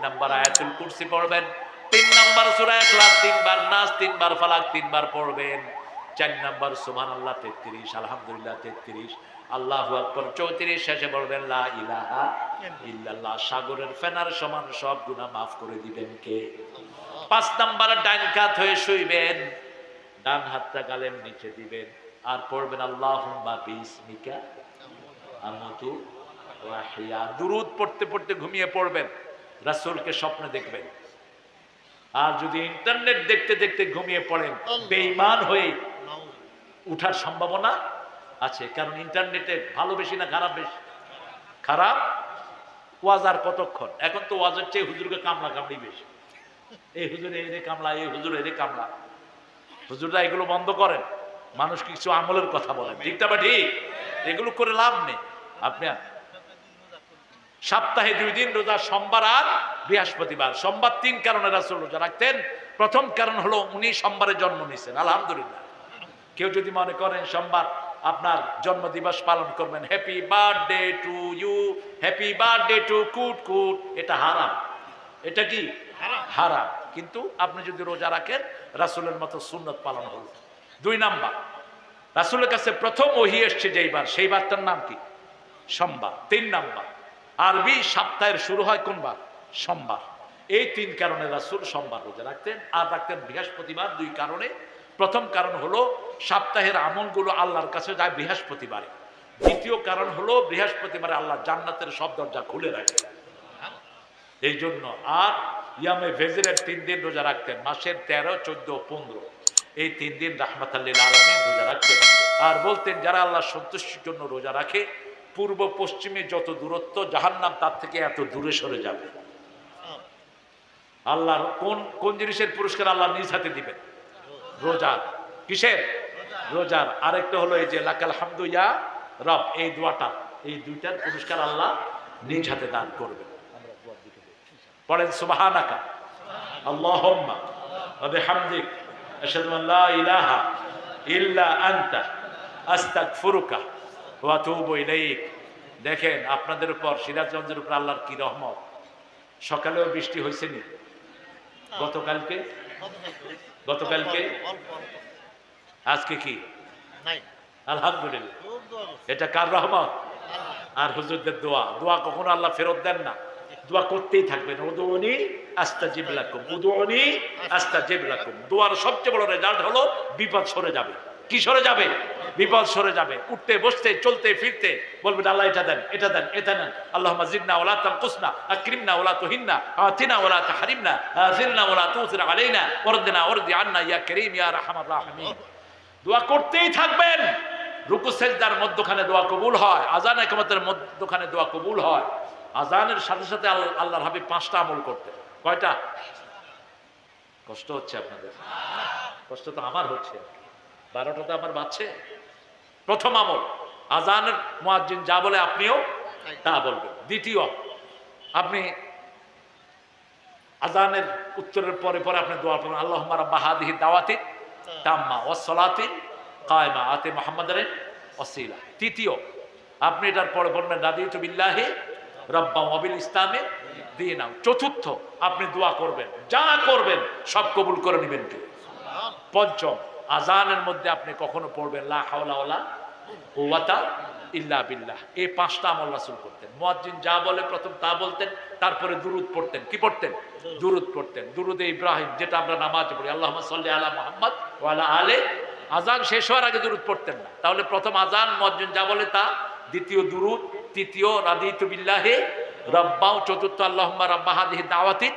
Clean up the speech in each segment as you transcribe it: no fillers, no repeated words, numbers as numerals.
নম্বর আয়াতুল কুরসি পড়বেন, 3 নম্বর সূরা ইখলাস 3 বার, নাস 3 বার, ফালাক 3 বার পড়বেন, 4 নম্বর সুবহানাল্লাহ 33, আলহামদুলিল্লাহ 33, আল্লাহু আকবার 34, শেষে বলবেন লা ইলাহা ইল্লাল্লাহ। সাগরের ফেনার সমান সব গুনাহ মাফ করে দিবেন কে? 5 নম্বর ডান কাত হয়ে শুইবেন, ডান হাতটা গালের নিচে দিবেন, আর পড়বেন আল্লাহুম্মা বিসমিকা আমুতু ওয়া আহইয়া। দুরূদ পড়তে পড়তে ঘুমিয়ে পড়বেন, রাসূলকে স্বপ্নে দেখবেন। আর যদি ইন্টারনেট দেখতে দেখতে ঘুমিয়ে পড়েন, বেঈমান হয়ে উঠার সম্ভাবনা আছে। কারণ ইন্টারনেটে ভালো বেশি না খারাপ বেশি? খারাপ। ওয়াজ আর কতক্ষণ? এখন তো ওয়াজের চেয়ে হুজুরকে কামলা কামড়ি বেশি। এই হুজুরে এরে কামলা, এই হুজুর এরে কামলা। হুজুররা এগুলো বন্ধ করেন, মানুষ কিছু আমলের কথা বলেন, ঠিক না? ঠিক, এগুলো করে লাভ নেই। আপনি সপ্তাহে 2 দিন রোজা, সোমবার আর বৃহস্পতিবার। সোমবার 3 কারণে রাসূল রোজা রাখতেন। প্রথম কারণ হলো উনি সোমবারে জন্ম নিয়েছেন, আলহামদুলিল্লাহ। কেউ যদি মনে করেন সোমবার আপনার জন্মদিবস পালন করবেন, happy birthday to you, happy birthday to কুট কুট, এটা হারাম। এটা কি হারাম। কিন্তু আপনি যদি রোজা রাখেন, রাসূলের মতো সুন্নত পালন হল। 2 নাম্বার, রাসূলের কাছে প্রথম ওহী এসেছে যেইবার, সেই বারটার নাম কি? সোমবার। 3 নাম্বার, আরবি সপ্তাহের শুরু হয় কোন বার? সোমবার। এই 3 কারণে রাসূল সোমবার রোজা রাখতেন, আর রাখতেন বৃহস্পতিবার 2 কারণে। প্রথম কারণ হলো সপ্তাহের আমলগুলো আল্লাহর কাছে যায় বৃহস্পতিবারে। দ্বিতীয় কারণ হলো বৃহস্পতিবারে আল্লাহ জান্নাতের সব দরজা খুলে রাখে, এই জন্য। আর ইয়ামে ফজরের 3 দিন রোজা রাখতেন, মাসের 13, 14, 15, এই 3 দিন রাহমাতাল লিল আলামিন রোজা রাখতেন। আর বলতেন যারা আল্লাহ সন্তুষ্টির জন্য রোজা রাখে, পূর্ব পশ্চিমে যত দূরত্ব, জাহান্নাম তার থেকে এত দূরে সরে যাবে। আল্লাহর কোন কোন জিনিসের পুরস্কার আল্লাহ নিজ হাতে দিবেন? রোজার। কিসের? রোজার। আরেকটা হলো এই যে লাকাল হামদু ইয়া রব, এই দোয়াটা, এই দুইটার পুরস্কার আল্লাহ নিজ হাতে দান করবেন। পড়েন সুবহানাকা আল্লাহুম্মা ওয়া বিহামদিক আশহাদু আন লা ইলাহা ইল্লা আনতা আস্তাগফিরুকা ওয়া আতুবু ইলাইক। দেখেন আপনাদের উপর, সিরাজগঞ্জের উপর আল্লাহর কি রহমত। সকালেও বৃষ্টি হয়েছে নি? গতকালকে আজকে কি? আলহামদুলিল্লাহ। এটা কার রহমত? আর হুজুরদের দোয়া। দোয়া কখনো আল্লাহ ফেরত দেন না, দোয়া করতেই থাকবেন। উদুনি আস্তাজিব লাকুম, উদুনি আস্তাজিব লাকুম। দোয়ার সবচেয়ে বড় রেজাল্ট হলো বিপদ সরে যাবে। কি সরে যাবে? বিপদ সরে যাবে। উঠতে বসতে চলতে ফিরতে বলবেন আল্লাহ এটা দেন, এটা দেন, এটা দেন। আল্লাহুম্মা জিদনা ওয়া লা তানকুসনা, আকরিমনা ওয়া লা তুহিন্না, আতিনা ওয়া লা তাহরিমনা, আযিরনা ওয়া লা তুযির আলাইনা, ওয়ারদিনা ওয়ারদি আন্না ইয়া কারীম ইয়া রাহমার রাহিমিন। দোয়া করতেই থাকবেন। রুকু সেজদার মধ্যখানে দোয়া কবুল হয়, আযান ইকামতের মধ্যখানে দোয়া কবুল হয়। আযানের সাথে সাথে আল্লাহর হাবিব 5টা আমল করতেন। কয়টা? কষ্ট হচ্ছে আপনাদের? কষ্ট তো আমার হচ্ছে। 12টা তো আমার বাজছে। প্রথম আমল, আযানের মুয়াজ্জিন যা বলে আপনিও তা বলবেন। দ্বিতীয়, আপনি আযানের উত্তরের পরে পরে আপনি দোয়া করুন, আল্লাহুম্মা রাব্বা হাযিহি দাওয়াতি তাম্মা ওয়াস সালাতি কায়মা আতি মুহাম্মাদের ওয়াসিলা। তৃতীয়, আপনি এটার পরে বলবেন রাদিতু বিল্লাহি রাব্বা ওয়া বিল ইসলামি দীনা। চতুর্থ, আপনি দোয়া করবেন, যা করবেন সব কবুল করে নেবেন কে? পঞ্চম, আযানের মধ্যে আপনি কখনো পড়বেন লা হাওলা ওয়ালা কুওয়াতা ইল্লা বিল্লাহ। এই 5টা আমল রাসূল করতেন। মুয়াজ্জিন যা বলে প্রথম তা বলতেন, তারপরে দুরূদ পড়তেন। কি পড়তেন? দুরূদ পড়তেন। দুরূদে ইব্রাহিম, যেটা আমরা নামাজে পড়ি, আল্লাহুম্মা সাল্লি আলা মুহাম্মদ ওয়া আলা আলি। আযান শেষ হওয়ার আগে দুরূদ পড়তেন না। তাহলে প্রথম আযান, মুয়াজ্জিন যা বলে তা, দ্বিতীয় দুরূদ, তৃতীয় রাদিতু বিল্লাহি রাব্বা, চতুর্থ আল্লাহুম্মা রাব্বা হাযিহি দাওয়াতি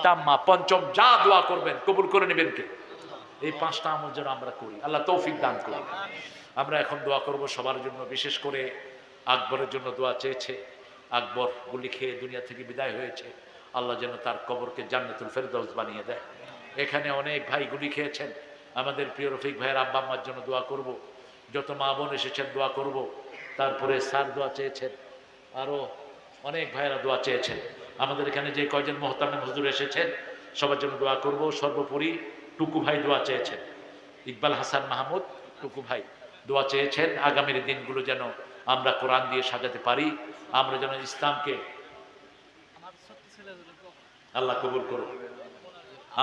তাম্মা, পঞ্চম যা দোয়া করবেন কবুল করে নেবেন কে? এই 5টা আমল যেন আমরা করি, আল্লাহ তৌফিক দান করুন। আমরা এখন দোয়া করব সবার জন্য। বিশেষ করে আকবরের জন্য দোয়া চেয়েছে। আকবর গুলি খেয়ে দুনিয়া থেকে বিদায় হয়েছে। আল্লাহ যেন তার কবরকে জান্নাতুল ফেরদাউস বানিয়ে দেয়। এখানে অনেক ভাই গুলি খেয়েছেন। আমাদের প্রিয় রফিক ভাইয়ের আব্বা আম্মার জন্য দোয়া করব। যত মা বোন এসেছেন দোয়া করব। তারপরে স্যার দোয়া চেয়েছেন, আরও অনেক ভাইয়েরা দোয়া চেয়েছেন। আমাদের এখানে যে কয়জন মোহতামিম হুজুর এসেছেন সবার জন্য দোয়া করব। সর্বোপরি টুকু ভাই দোয়া চেয়েছেন, ইকবাল হাসান মাহমুদ টুকু ভাই দোয়া চেয়েছেন আগামীর দিনগুলো যেন আমরা কোরআন দিয়ে সাজাতে পারি, আমরা যেন ইসলামকে আল্লাহ কবুল করুন।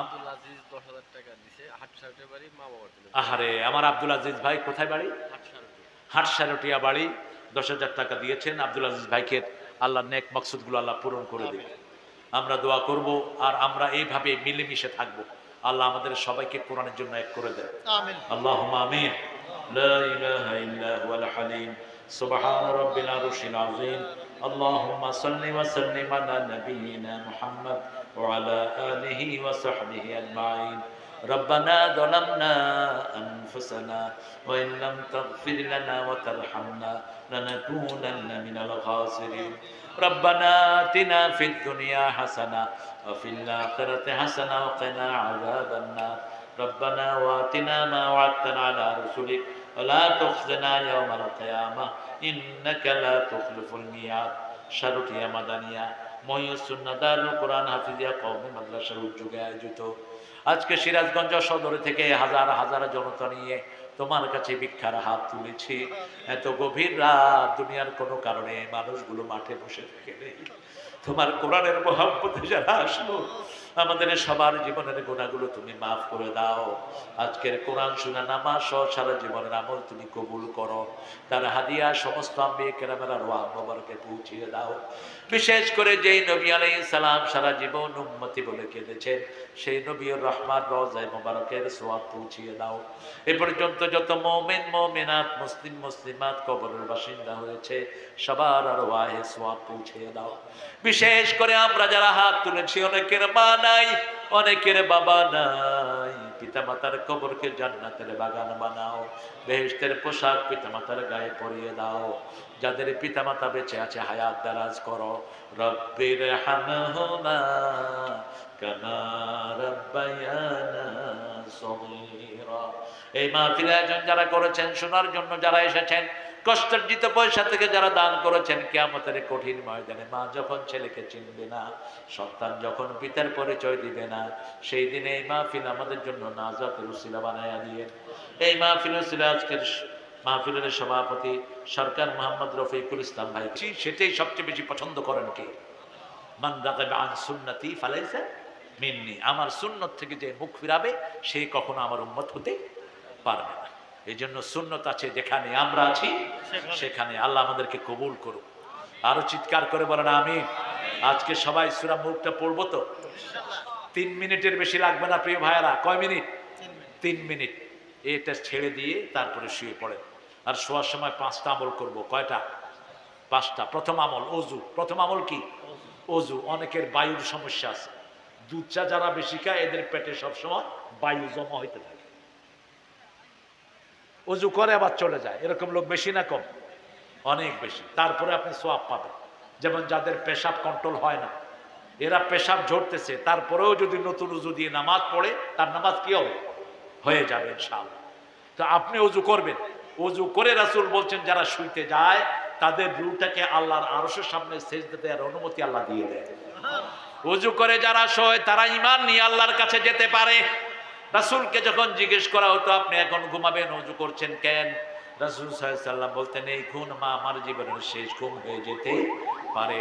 আব্দুল আজিজ 10,000 টাকা দিছে, হাটসারটের বাড়ি, মা বাবার জন্য। আহারে, আমার আব্দুল আজিজ ভাই কোথায় বাড়ি? হাটসারটে। হাটসারটিয়া বাড়ি, 10,000 টাকা দিয়েছেন। আব্দুল আজিজ ভাইকে আল্লাহ নেক মকসুদগুলো আল্লাহ পূরণ করে দিন। আমরা দোয়া করব, আর আমরা এইভাবে মিলেমিশে থাকব। আল্লাহ আমাদের সবাইকে কোরআনের জন্য এক করে দেন। আমিন। আল্লাহুম্মা আমিন। লা ইলাহা ইল্লা হুয়াল হালিম। সুবহান রাব্বিল আরশিল আযীম। আল্লাহুম্মা সাল্লি ওয়া সাল্লিম আলা নাবিয়িনা মুহাম্মদ ওয়া আলা আলিহি ওয়া সাহবিহি আজমাইন। ربنا ظلمنا أنفسنا وإن لم تغفر لنا وترحمنا لنكونن من الخاسرين. ربنا آتنا في الدنيا حسنة وفي الآخرة حسنة وقنا عذاب النار. ربنا وآتنا ما وعدتنا على رسلك ولا تخزنا يوم القيامة إنك لا تخلف الميعاد. শারুটিয়া মাদানিয়া মহিউসুন্নাহ দারুল কোরআন হাফিজিয়া কওমি মাদ্রাসার উদ্যোগে আয়োজিত আজকে সিরাজগঞ্জ সদর থেকে হাজার হাজার জনতা নিয়ে তোমার কাছে ভিক্ষার হাত তুলেছি। এত গভীর রাত, দুনিয়ার কোনো কারণে মানুষগুলো মাঠে বসে থেকে নেই। তোমার কোরআনের মহব্বতে যারা আসলো, আমাদের সবার জীবনের গুনাহগুলো তুমি মাফ করে দাও। আজকের কোরআন শোনা, নামাজ সহ সারা জীবনের আমল তুমি কবুল করো। তার হাদিয়া সমস্ত আম্বিয়া কেরামের আরওয়াহ মোবারকে পৌঁছিয়ে দাও। বিশেষ করে যেই নবী আলাইহিস সালাম সারা জীবন উম্মতি বলে কেঁদেছেন, সেই নবীর রহমান রওজায়ে মোবারকের সওয়াব পৌঁছিয়ে দাও। এ পর্যন্ত যত মুমিন মুমিনাত, মুসলিম মুসলিমাত কবরের বাসিন্দা হয়েছে, সবার আরওয়াহে সওয়াব পৌঁছিয়ে দাও। বিশেষ করে আমরা যারা হাত তুলেছি, অনেকের মা নাই, অনেকের বাবা নাই, পিতামাতার কবরকে জান্নাতের বাগান বানাও। বেহেশতের পোশাক পিতামাতার গায়ে পরিয়ে দাও। যাদের পিতামাতা বেঁচে আছে হায়াত দারাজ করো। রব্বির হামহুমা কামা রাব্বায়ানা সগীরা। এই মাহফিল আয়োজন যারা করেছেন, শোনার জন্য যারা এসেছেন, কষ্টার্জিত পয়সা থেকে যারা দান করেছেন, কিয়ামতের কঠিন ময়দানে মা যখন ছেলেকে চিনবে না, সন্তান যখন পিতার পরিচয় দিবে না, সেই দিনে এই মাহফিল আমাদের জন্য নাজাতের উসিলা বানায়া দিয়ে। এই মাহফিল উসিলা আজকের মাহফিলের সভাপতি সরকার মোহাম্মদ রফিকুল ইসলাম ভাই, সেটাই সবচেয়ে বেশি পছন্দ করেন কে? মান রাগিবা আন সুন্নতি ফালাইসা মিন্নি। আমার সুন্নত থেকে যে মুখ ফিরাবে, সে কখনো আমার উম্মত হতে পারবে না। এই জন্য সুন্নত আছে যেখানে আমরা আছি সেখানে। আল্লাহ আমাদেরকে কবুল করুক। আরো চিৎকার করে বলেন আমিন। আজকে সবাই সূরা মুলকটা পড়বো তো? 3 মিনিটের বেশি লাগবে না প্রিয় ভাইয়েরা। কয় মিনিট? 3 মিনিট। এটা ছেড়ে দিয়ে তারপরে শুয়ে পড়েন। আর শোয়ার সময় 5টা আমল করব। কয়টা? 5টা। প্রথম আমল ওযু। প্রথম আমল কি? ওযু। অনেকের বায়ুর সমস্যা আছে। দুধ চা যারা বেশি খায়, এদের পেটে সবসময় বায়ু জমা হইতে থাকে। ওযু করে আবার চলে যায়, এরকম লোক বেশি না কম? অনেক বেশি। তারপরে আপনি সওয়াব পাবেন। যেমন যাদের পেশাব কন্ট্রোল হয় না, এরা পেশাব ঝরতেছে, তারপরেও যদি নতুন ওযু দিয়ে নামাজ পড়ে, তার নামাজ কি হবে? হয়ে যাবে ইনশাআল্লাহ। তো আপনি ওযু করবেন। ওযু করে রাসূল বলছেন, যারা শুইতে যায় তাদের রূহটাকে আল্লাহর আরশের সামনে সেজদা দেওয়ার অনুমতি আল্লাহ দিয়ে দেয়। ওযু করে যারা শোয়, তারা ঈমান নিয়ে আল্লাহর কাছে যেতে পারে। রাসূলকে যখন জিজ্ঞেস করা হতো, আপনি এখন ঘুমাবেন, ওযু করছেন কেন? রাসূল সাল্লাল্লাহু আলাইহি ওয়াসাল্লাম বলতেন, এই ঘুম আমার জীবনের শেষ ঘুম হয়ে যেতে পারে।